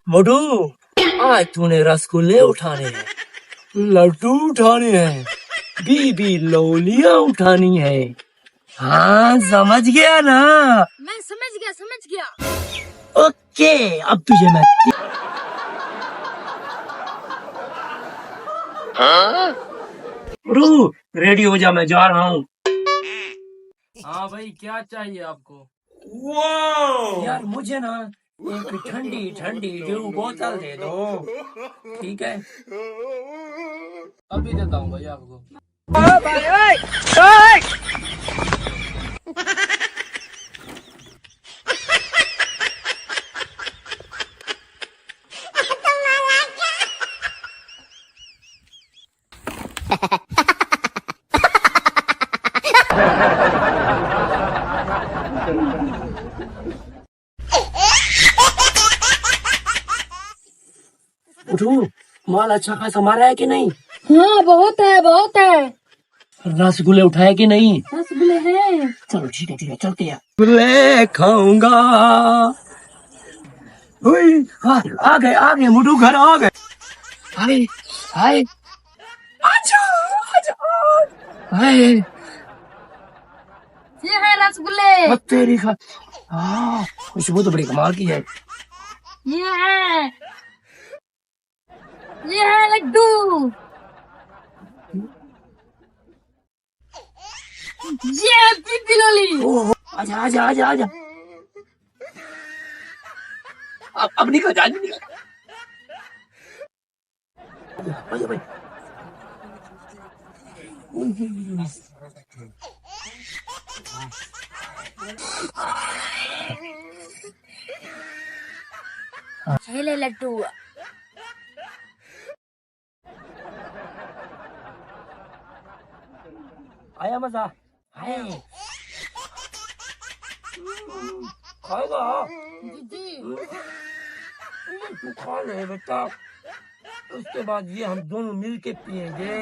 मोटू, आज तूने रसगुल्ले उठाने हैं, लड्डू उठाने हैं, बीबी लोलियां उठानी है। हाँ, समझ गया ना? मैं समझ गया। ओके, अब तुझे मैं रू रेडी हो जा, मैं जा रहा हूँ। हाँ भाई, क्या चाहिए आपको? यार मुझे ना एक ठंडी ठंडी ड्यू बोतल दे दो, ठीक है? अभी देता हूँ भाई आपको। उठू, माल अच्छा खासा मारा है कि नहीं? हाँ बहुत है। रसगुल्ले उठाए कि नहीं? रसगुल्ले हैं। चलो ठीक है, चलते हैं। रसगुल्ले खाऊंगा। हाँ, आ गए मुटू, घर आ गए। हाय हाय, आजा हाय। ये है रसगुल्ले। तेरी खा, हाँ खुशबू तो बड़ी कमाल की है। ये है लड्डू। ये है बीबी लोली। आजा। अब निकल जा, निकल। आजा भाई। ये ले लड्डू। आया मजा? आया। खाएगा? जी। तू खा ले बेटा, उसके बाद ये हम दोनों मिल के पियेंगे।